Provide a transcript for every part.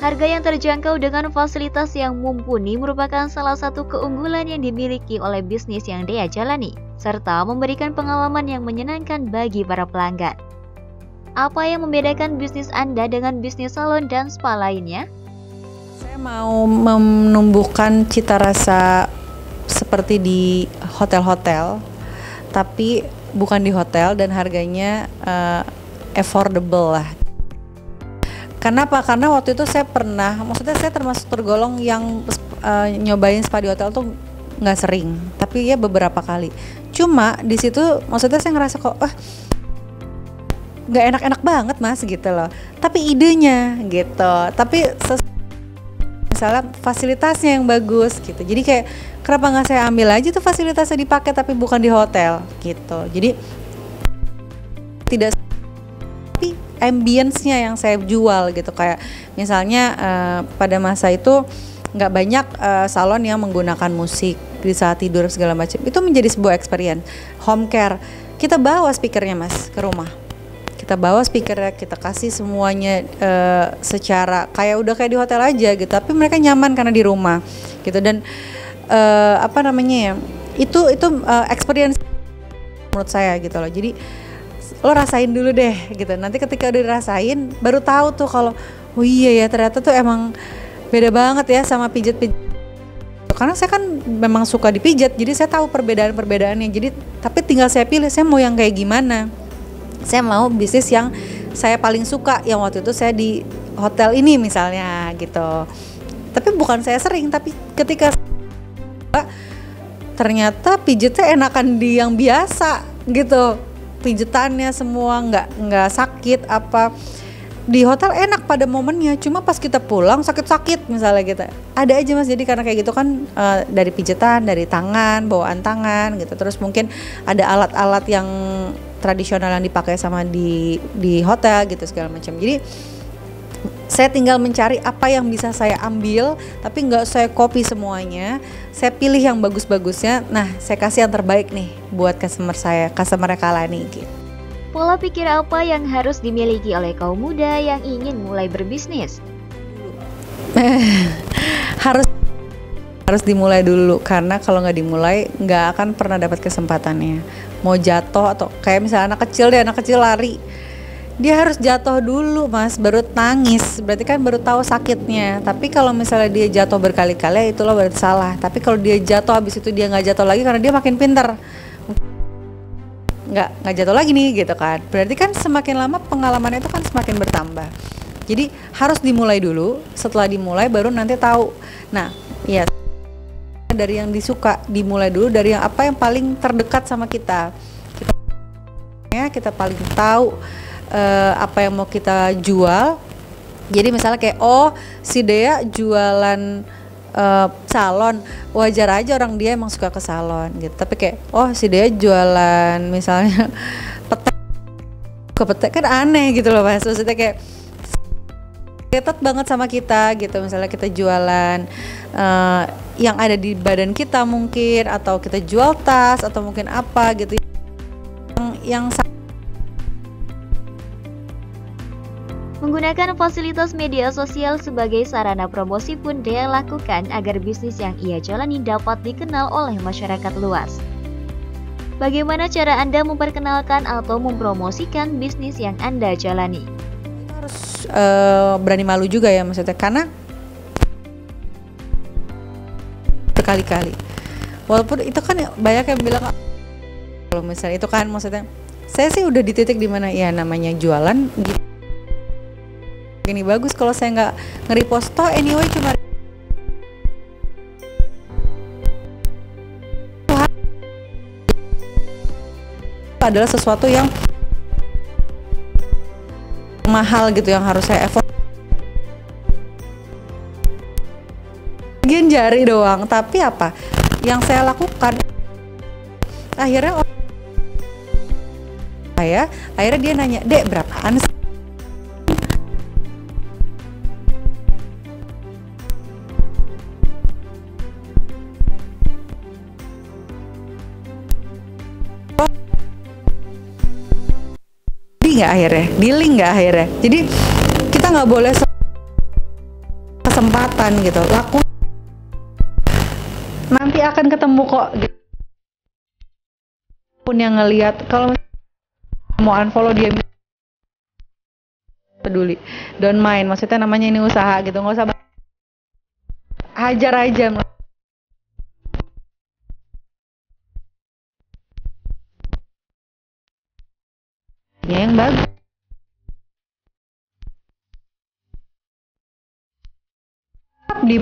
Harga yang terjangkau dengan fasilitas yang mumpuni merupakan salah satu keunggulan yang dimiliki oleh bisnis yang Dea jalani, serta memberikan pengalaman yang menyenangkan bagi para pelanggan. Apa yang membedakan bisnis Anda dengan bisnis salon dan spa lainnya? Saya mau menumbuhkan cita rasa seperti di hotel-hotel, tapi bukan di hotel dan harganya affordable lah. Kenapa? Karena waktu itu saya pernah, maksudnya saya termasuk tergolong yang nyobain spa di hotel tuh nggak sering, tapi ya beberapa kali. Cuma di situ, maksudnya saya ngerasa kok, nggak enak-enak banget mas gitu loh. Tapi idenya gitu, tapi misalnya fasilitasnya yang bagus gitu. Jadi kayak kenapa nggak saya ambil aja tuh fasilitasnya dipakai tapi bukan di hotel gitu. Jadi tidak, tapi ambience-nya yang saya jual gitu. Kayak misalnya pada masa itu nggak banyak salon yang menggunakan musik di saat tidur segala macam. Itu menjadi sebuah experience. Home care, kita bawa speakernya mas ke rumah. Kita bawa speakernya, kita kasih semuanya secara kayak udah kayak di hotel aja gitu. Tapi mereka nyaman karena di rumah gitu. Dan itu experience menurut saya gitu loh. Jadi lo rasain dulu deh gitu. Nanti ketika udah dirasain baru tahu tuh kalau oh iya ya ternyata tuh emang beda banget ya sama pijat-pijat. Karena saya kan memang suka dipijat, jadi saya tahu perbedaan-perbedaannya. Jadi tapi tinggal saya pilih saya mau yang kayak gimana. Saya mau bisnis yang saya paling suka, yang waktu itu saya di hotel ini misalnya gitu. Tapi bukan saya sering, tapi ketika ternyata pijatnya enakan di yang biasa gitu. Pijetannya semua nggak sakit apa. Di hotel enak pada momennya, cuma pas kita pulang sakit-sakit misalnya gitu. Ada aja mas, jadi karena kayak gitu kan dari pijetan, dari tangan, bawaan tangan gitu. Terus mungkin ada alat-alat yang tradisional yang dipakai sama di hotel gitu segala macam. Jadi saya tinggal mencari apa yang bisa saya ambil, tapi nggak saya copy semuanya. Saya pilih yang bagus-bagusnya. Nah, saya kasih yang terbaik nih buat customer saya, customer Kalani gitu. Pola pikir apa yang harus dimiliki oleh kaum muda yang ingin mulai berbisnis? harus dimulai dulu, karena kalau nggak dimulai nggak akan pernah dapat kesempatannya. Mau jatuh atau kayak misalnya anak kecil lari, dia harus jatuh dulu mas, baru nangis, berarti kan baru tahu sakitnya. Tapi kalau misalnya dia jatuh berkali-kali, itulah berarti salah. Tapi kalau dia jatuh habis itu dia nggak jatuh lagi karena dia makin pintar, nggak jatuh lagi nih gitu kan, berarti kan semakin lama pengalamannya itu kan semakin bertambah. Jadi harus dimulai dulu, setelah dimulai baru nanti tahu. Nah ya dari yang disuka, dimulai dulu dari yang apa yang paling terdekat sama kita paling tahu apa yang mau kita jual. Jadi misalnya kayak si Dea jualan salon, wajar aja orang dia emang suka ke salon gitu. Tapi kayak si Dea jualan misalnya pete kan aneh gitu loh mas. Maksudnya kayak ketat banget sama kita gitu. Misalnya kita jualan yang ada di badan kita mungkin, atau kita jual tas atau mungkin apa gitu yang Menggunakan fasilitas media sosial sebagai sarana promosi pun Dea lakukan agar bisnis yang ia jalani dapat dikenal oleh masyarakat luas. Bagaimana cara Anda memperkenalkan atau mempromosikan bisnis yang Anda jalani? Kita harus berani malu juga ya maksudnya, karena berkali-kali. Walaupun itu kan banyak yang bilang kalau misalnya itu kan maksudnya saya sih udah di titik dimana ya namanya jualan gitu. Ini bagus kalau saya nggak nge-repost, toh anyway cuma adalah sesuatu yang mahal gitu yang harus saya effort. Bagian jari doang, tapi apa yang saya lakukan akhirnya dia nanya, "Dek, berapaan sih?" Dealing nggak akhirnya, jadi kita nggak boleh kesempatan gitu, laku nanti akan ketemu kok gitu. Pun yang ngelihat, kalau mau unfollow dia peduli, don't mind, maksudnya namanya ini usaha gitu, nggak usah hajar aja ya yang bagus di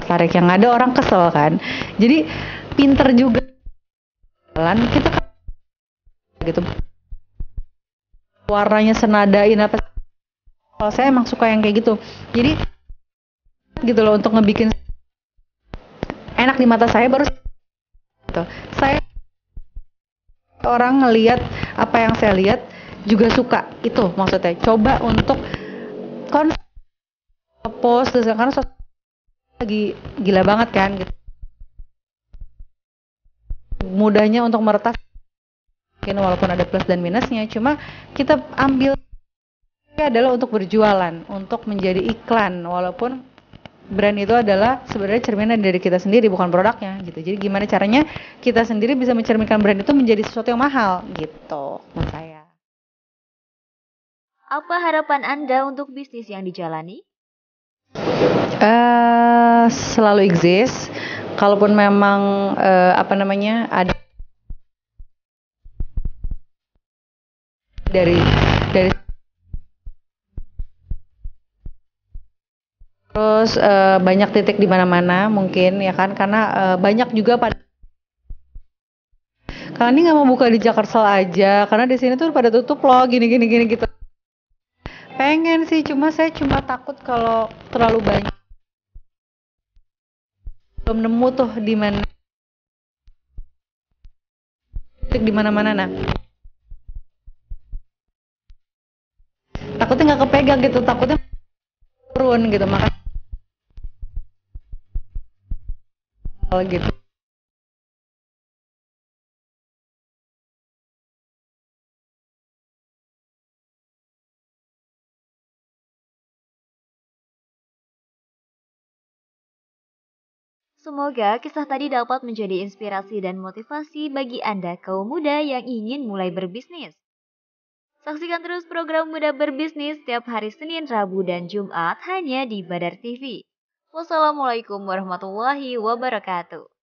tarik, yang ada orang kesel kan, jadi pinter juga jalan kita gitu, warnanya senadain apa. Kalau saya emang suka yang kayak gitu, jadi gitu loh, untuk ngebikin enak di mata saya baru gitu. Saya orang ngelihat apa yang saya lihat juga suka, itu maksudnya coba untuk post terus, karena lagi gila banget kan gitu. Mudahnya untuk meretas mungkin, walaupun ada plus dan minusnya, cuma kita ambil adalah untuk berjualan, untuk menjadi iklan, walaupun brand itu adalah sebenarnya cerminan dari kita sendiri, bukan produknya gitu. Jadi gimana caranya kita sendiri bisa mencerminkan brand itu menjadi sesuatu yang mahal gitu menurut saya. Apa harapan Anda untuk bisnis yang dijalani? Selalu exist. Kalaupun memang ada dari terus banyak titik di mana-mana mungkin ya kan, karena banyak juga kalian ini nggak mau buka di Jakarta aja karena di sini tuh pada tutup loh, gini gitu. Pengen sih, saya cuma takut kalau terlalu banyak, belum nemu tuh di mana titik di mana-mana. Nah, takutnya nggak kepegang gitu, takutnya turun gitu, makanya gitu. Semoga kisah tadi dapat menjadi inspirasi dan motivasi bagi Anda kaum muda yang ingin mulai berbisnis. Saksikan terus program Muda Berbisnis setiap hari Senin, Rabu, dan Jumat hanya di Badar TV. Wassalamualaikum warahmatullahi wabarakatuh.